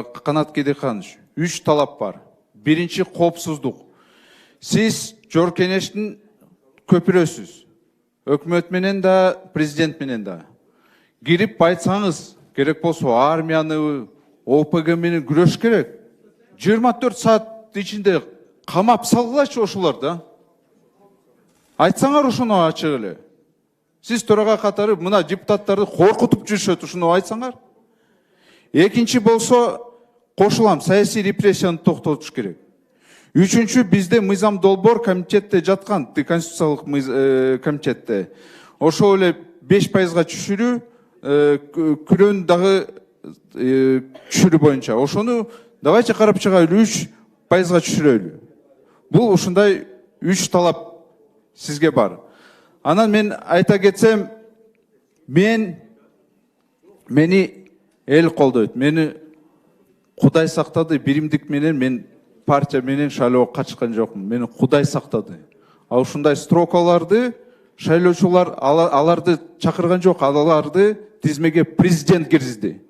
Канат Кедеканович, 3 талап бар. Биринчи коопсуздук. Сиз Жоркенештин көпүрөсүз. Өкмөт менен да, президент менен да. Кирип айтсаңыз, керек болсо армияны, ОПГ менен күрөш керек. 24 саат ичинде камап салгылачы ошолор да. Айтсаңар ушуну ачык эле. Сиз төрага катары мына депутаттарды коркутуп жүрүшөт, ушуну айтсаңар. Экинчи болсо, кошулам, саясий репрессияны токтотуш керек. Үчүнчү, бизде мыйзам долбоор комитетте жаткан, конституциялык комитетте. Ошол эле 5%га түшүрүү, күрөн дагы түшүрүү боюнча. Ошону давайте карап чыгайлы, 3%га түшүрөлү. Бул ушундай 3 талап сизге бар. Анан мен айта кетсем, мени эл колдойт. Мени Кудай сактады, биримдик менен мен партия менен шайлоого катышкан жокмун. Мени Кудай сактады. А ушундай строкаларды шайлоочулар аларды чакырган жок, аларды тизмеге президент киргизди.